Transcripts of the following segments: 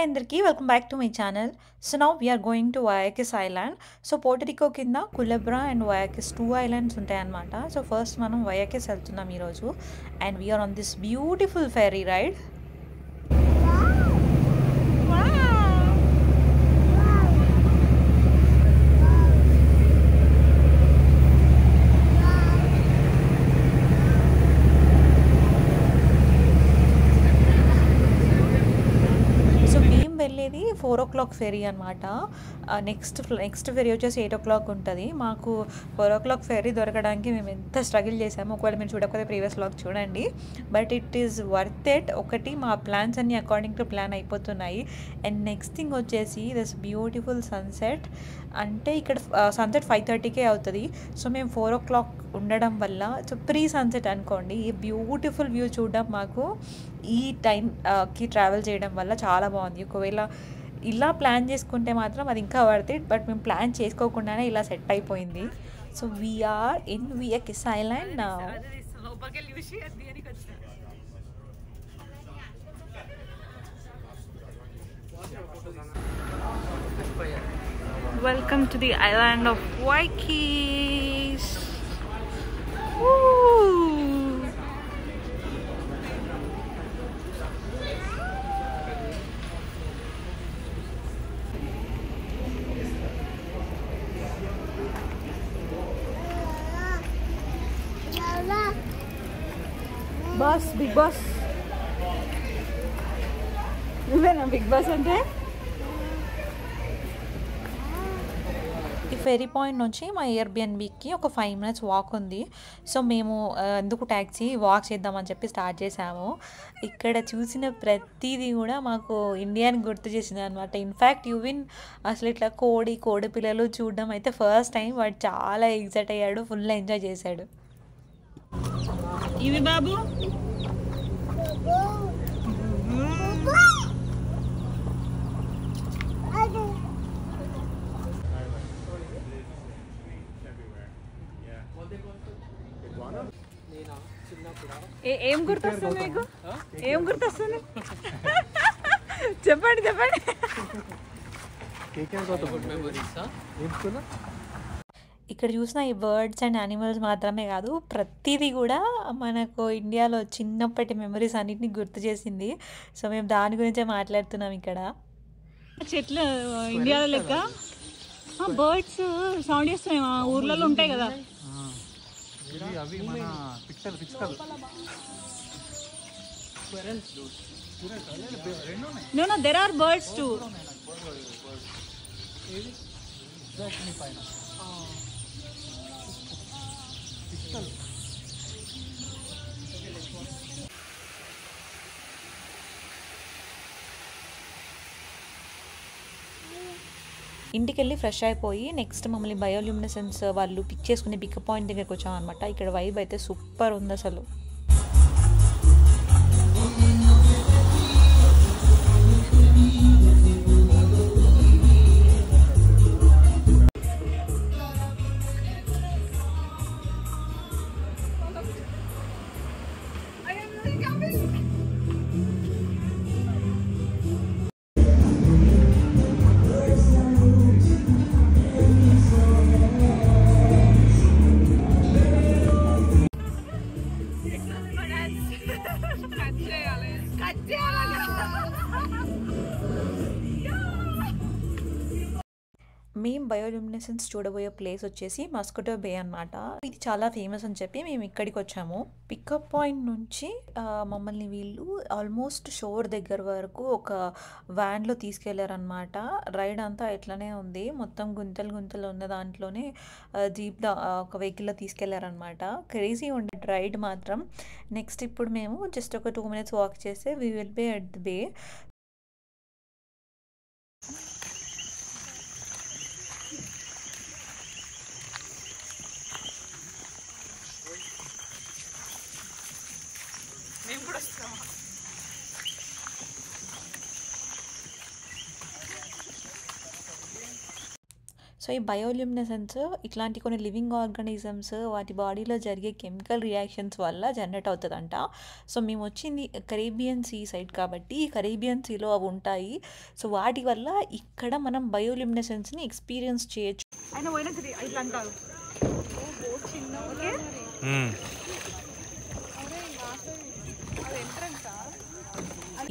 అందరికీ welcome back to my channel. So now we are going to Vieques island. So Puerto Rico కింద Culebra and Vieques 2 islands ఉంటాయన్నమాట. So first మనం Vieques వెళ్తున్నాం ఈరోజు and we are on this beautiful ferry ride. వెళ్ళేది 4 o'clock fairy అనమాట. Next fairy వచ్చేసి 8 o'clock ఉంటుంది. మాకు 4 o'clock ఫెరీ దొరకడానికి మేము ఎంత స్ట్రగుల్ చేసాము. ఒకవేళ మీరు చూడకపోతే ప్రీవియస్ వ్లాగ్ చూడండి. But it is worth it. ఒకటి మా ప్లాన్స్ అన్నీ అకార్డింగ్ టు ప్లాన్ అయిపోతున్నాయి. అండ్ నెక్స్ట్ థింగ్ వచ్చేసి దిస్ బ్యూటిఫుల్ సన్సెట్. అంటే ఇక్కడ సన్సెట్ 5:30కే అవుతుంది. సో మేము 4 o'clock ఉండడం వల్ల సో ప్రీ సన్సెట్ అనుకోండి. ఈ బ్యూటిఫుల్ వ్యూ చూడడం మాకు ఈ టైంకి ట్రావెల్ చేయడం వల్ల చాలా బాగుంది. ఒకవేళ ఇలా ప్లాన్ చేసుకుంటే మాత్రం అది ఇంకా వర్త్ ఇట్. బట్ మేము ప్లాన్ చేసుకోకుండానే ఇలా సెట్ అయిపోయింది. So we are in Vieques island now. Welcome to the island of Waiakes. Woo! Boss, big boss నువ్వేనా బిగ్ బాస్ అంటే? ఈ ఫెరీ పాయింట్ నుంచి మా ఎయిర్బిఎన్బికి ఒక 5 minutes వాక్ ఉంది. సో మేము ఎందుకు ట్యాక్సీ వాక్ చేద్దామని చెప్పి స్టార్ట్ చేసాము. ఇక్కడ చూసిన ప్రతిదీ కూడా మాకు ఇండియాని గుర్తు చేసింది అనమాట. ఇన్ఫ్యాక్ట్ యువిన్ అసలు ఇట్లా కోడి పిల్లలు చూడడం అయితే ఫస్ట్ టైం. వాడు చాలా ఎగ్జైట్ అయ్యాడు, ఫుల్ ఎంజాయ్ చేశాడు. ఇవి బాబు ఏం గుర్తొస్తుంది మీకు? ఏం గుర్తొస్తుంది చెప్పండి. ఇక్కడ చూసిన ఈ బర్డ్స్ అండ్ యానిమల్స్ మాత్రమే కాదు, ప్రతిదీ కూడా మనకు ఇండియాలో చిన్నప్పటి మెమరీస్ అన్నిటిని గుర్తు చేసింది. సో మేము దాని గురించే మాట్లాడుతున్నాం. ఇక్కడ చెట్లు ఇండియాలో లెక్క బర్డ్స్ సౌండ్ చేస్తున్నాయి. మా ఊర్లలో ఉంటాయి కదా. No, there are birds too. ఇంటికి వెళ్ళి ఫ్రెష్ అయిపోయి నెక్స్ట్ మమ్మల్ని బయోల్యూమినెసెన్స్ వాళ్ళు పిక్ చేసుకునే పికప్ పాయింట్ దగ్గరికి వచ్చాం అనమాట. ఇక్కడ వైబ్ అయితే సూపర్ ఉంది అసలు. మేము బయోల్యూమినెసెన్స్ చూడబోయే ప్లేస్ వచ్చేసి మస్కిటో బే అనమాట. ఇది చాలా ఫేమస్ అని చెప్పి మేము ఇక్కడికి వచ్చాము. పికప్ పాయింట్ నుంచి మమ్మల్ని వీళ్ళు ఆల్మోస్ట్ షోర్ దగ్గర వరకు ఒక వ్యాన్లో తీసుకెళ్లారనమాట. రైడ్ అంతా ఎట్లనే ఉంది, మొత్తం గుంతలు ఉన్న దాంట్లోనే జీప్లో ఒక వెహికల్లో తీసుకెళ్లారనమాట. క్రేజీ ఉండే రైడ్ మాత్రం. నెక్స్ట్ ఇప్పుడు మేము జస్ట్ ఒక 2 minutes వాక్ చేస్తే we will be at the bay. So ఈ బయోల్యూమినెసెన్స్ ఇట్లాంటి కొన్ని లివింగ్ ఆర్గానిజమ్స్ వాటి బాడీలో జరిగే కెమికల్ రియాక్షన్స్ వల్ల జనరేట్ అవుతుందంట. సో మేము వచ్చింది కరేబియన్ సీ సైడ్ కాబట్టి ఈ కరేబియన్ సీలో అవి ఉంటాయి. సో వాటి వల్ల ఇక్కడ మనం బయోల్యూమినెసెన్స్ని ఎక్స్పీరియన్స్ చేయొచ్చు. అయినా పోయినా ఇట్లా అంటారు.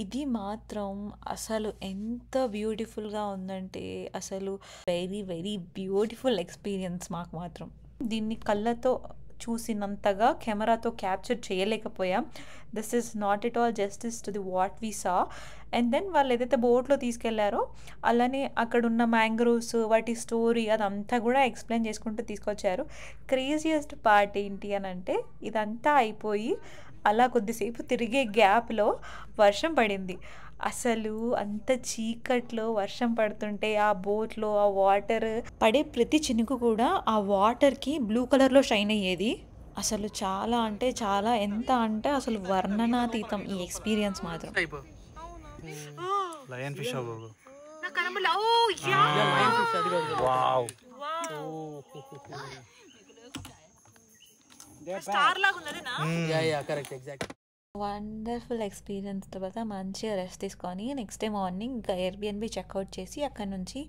ఇది మాత్రం అసలు ఎంత బ్యూటిఫుల్గా ఉందంటే అసలు వెరీ వెరీ బ్యూటిఫుల్ ఎక్స్పీరియన్స్. మాకు మాత్రం దీన్ని కళ్ళతో చూసినంతగా కెమెరాతో క్యాప్చర్ చేయలేకపోయాం. This is not at all justice to the what we saw. And then వాళ్ళు ఏదైతే బోట్లో తీసుకెళ్లారో అలానే అక్కడున్న మ్యాంగ్రోవ్స్ వాటి స్టోరీ అదంతా కూడా ఎక్స్ప్లెయిన్ చేసుకుంటూ తీసుకొచ్చారు. క్రేజియస్ట్ పార్ట్ ఏంటి అని అంటే ఇదంతా అయిపోయి అలా కొద్దిసేపు తిరిగే గ్యాప్లో వర్షం పడింది. అసలు అంత చీకట్లో వర్షం పడుతుంటే ఆ బోట్లో ఆ వాటర్ పడే ప్రతి చినుకు కూడా ఆ వాటర్కి బ్లూ కలర్లో షైన్ అయ్యేది. అసలు చాలా అంటే చాలా, ఎంత అంటే అసలు వర్ణనాతీతం ఈ ఎక్స్పీరియన్స్ మాత్రం. Lion fish wonderful experience. తర్వాత మంచిగా రెస్ట్ తీసుకొని నెక్స్ట్ డే మార్నింగ్ ఇంకా ఎయిర్బిఎన్బి చెక్అవుట్ చేసి అక్కడ నుంచి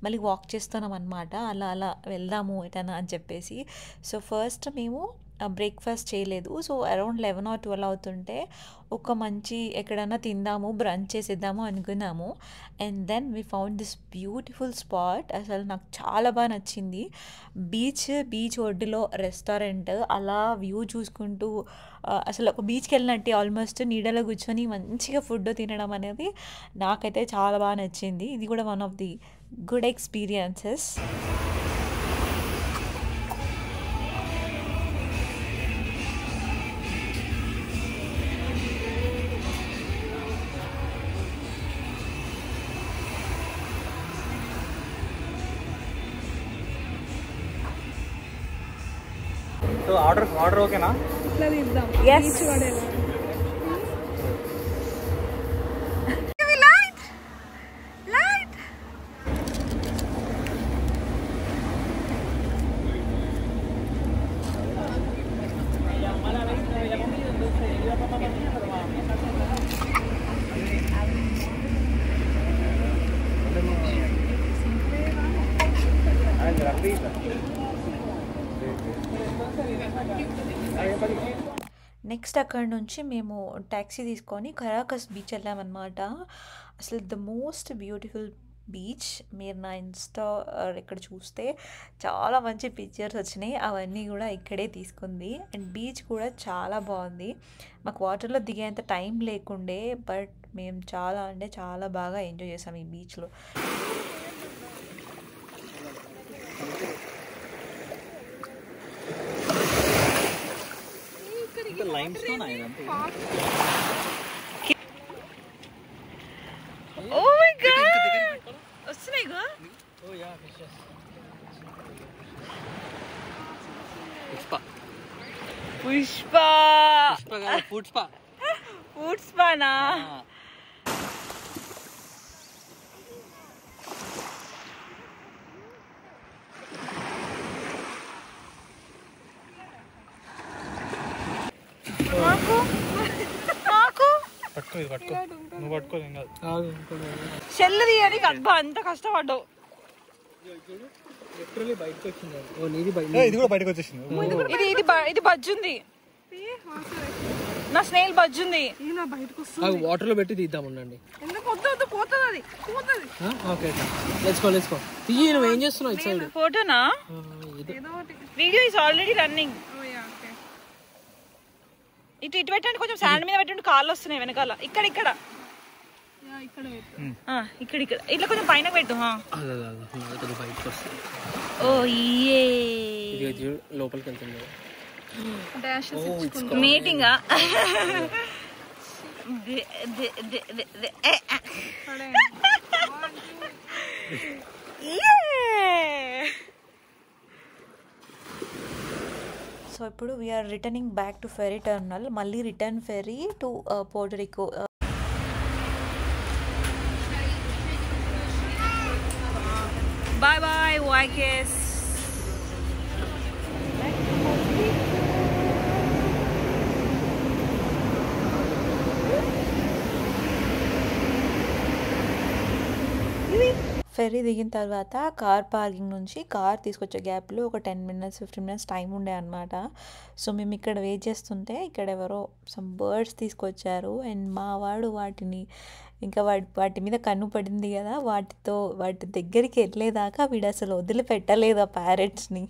మళ్ళీ వాక్ చేస్తున్నాం అనమాట. అలా అలా వెళ్దాము ఎటన్నా అని చెప్పేసి. సో ఫస్ట్ మేము బ్రేక్ఫాస్ట్ చేయలేదు. సో అరౌండ్ 11 or 12 అవుతుంటే ఒక మంచి ఎక్కడన్నా తిందాము, బ్రంచ్ చేసేద్దాము అనుకున్నాము. And then we found this beautiful spot. అసలు నాకు చాలా బాగా నచ్చింది. బీచ్ ఒడ్డులో రెస్టారెంట్, అలా వ్యూ చూసుకుంటూ అసలు ఒక బీచ్కి వెళ్ళినట్టే ఆల్మోస్ట్ నీడలో కూర్చొని మంచిగా ఫుడ్ తినడం అనేది నాకైతే చాలా బాగా నచ్చింది. ఇది కూడా one of the good experiences. So order ఓకేనా? ఇట్లా తీద్దాం. Yes. బీచ్ పడేలా. నెక్స్ట్ అక్కడ నుంచి మేము ట్యాక్సీ తీసుకొని కరాకస్ బీచ్ వెళ్ళామన్నమాట. అసలు ద మోస్ట్ బ్యూటిఫుల్ బీచ్. మీరు నా ఇన్స్టా ఇక్కడ చూస్తే చాలా మంచి పిక్చర్స్ వచ్చినాయి. అవన్నీ కూడా ఇక్కడే తీసుకుంది. అండ్ బీచ్ కూడా చాలా బాగుంది. మాకు వాటర్లో దిగేంత టైం లేకుండే, బట్ మేము చాలా అంటే చాలా బాగా ఎంజాయ్ చేసాం ఈ బీచ్లో. Oh my god! వస్తున్నాయి గో. పుష్పనా? పట్టుకో నువ్వు పట్టుకో. చెల్లు తీయడానికి అబ్బా అంత కష్టపడ్డావు. ఇది కూడా బయటకు వచ్చేసింది. ఇది బజ్జుంది, నా స్నేల్ బజ్జుంది. వాటర్ లో పెట్టి తీద్దాం ఉండండి. తీయి, నువ్వు ఏం చేస్తున్నావు ఇటు సైడ్? ఫోటోనా? Video is already running. ఇటు పెట్టండి, కొంచెం శాండ్ మీద పెట్టండి. కాళ్ళు వస్తున్నాయి వెనకాల. ఇక్కడ ఇక్కడ ఇట్లా కొంచెం పైన పెట్టు. బయటకు వస్తుంది. ఓ ఏ లోపలికి వెళ్తుంది. మీటింగా? సో ఇప్పుడు we are returning back to ferry terminal. మళ్ళీ return ferry to Puerto Rico. Bye bye Vieques. Ferry దిగిన తర్వాత కార్ పార్కింగ్ నుంచి కార్ తీసుకొచ్చే గ్యాప్లో ఒక 10 minutes 15 minutes టైం ఉండే అనమాట. సో మేము ఇక్కడ వెయిట్ చేస్తుంటే ఇక్కడ ఎవరో సమ్ బర్డ్స్ తీసుకొచ్చారు అండ్ మా వాడు వాటిని ఇంకా వాటి మీద కన్ను పడింది కదా, వాటి దగ్గరికి వెళ్ళేదాకా వీడు అసలు వదిలిపెట్టలేదు ఆ ప్యారెట్స్ని.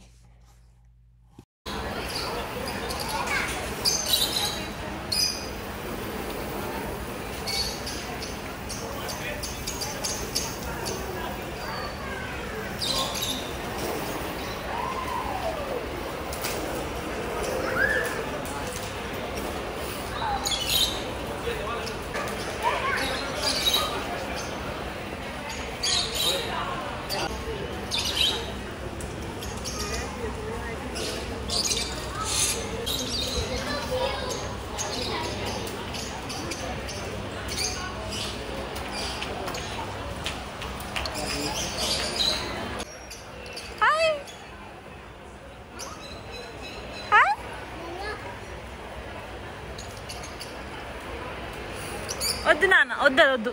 వద్దు నాన్న, వద్దు.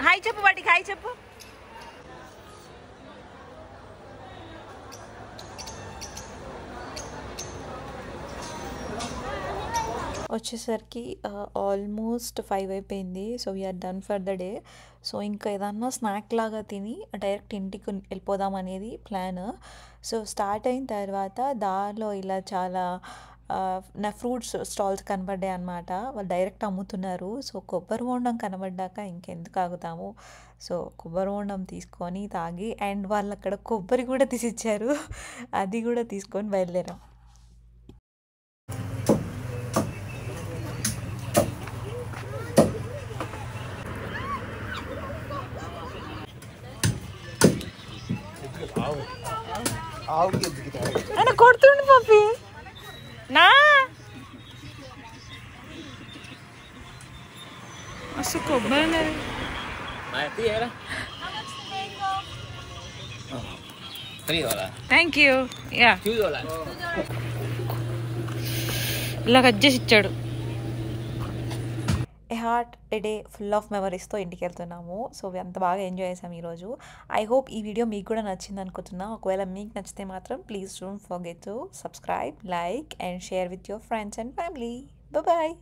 హాయ్ చెప్పు వాటికి, హాయ్ చెప్పు. వచ్చేసరికి ఆల్మోస్ట్ 5 అయిపోయింది. So we are done for the day. So ఇంకా ఏదన్నా స్నాక్ లాగా తిని డైరెక్ట్ ఇంటికి వెళ్ళిపోదాం అనేది ప్లాన్. సో స్టార్ట్ అయిన తర్వాత దారిలో ఇలా చాలా నా ఫ్రూట్స్ స్టాల్స్ కనబడ్డాయి అనమాట. వాళ్ళు డైరెక్ట్ అమ్ముతున్నారు. సో కొబ్బరి బోండం కనబడ్డాక ఇంకెందుకు ఆగుతాము. సో కొబ్బరి బోండం తీసుకొని తాగి అండ్ వాళ్ళు అక్కడ కొబ్బరి కూడా తీసిచ్చారు, అది కూడా తీసుకొని బయలుదేరాం. ఆయన కొడుతుండు పప్పి నా అసలు కొబ్బరి. Thank you. యా ఇలా కట్ చేసి ఇచ్చాడు. A heart a day full of మెమరీస్తో ఇంటికి వెళ్తున్నాము. సో అంత బాగా ఎంజాయ్ చేసాం ఈరోజు. ఐ హోప్ ఈ వీడియో మీకు కూడా నచ్చింది అనుకుంటున్నా. ఒకవేళ మీకు నచ్చితే మాత్రం please don't forget to subscribe, like and share with your friends and family. Bye.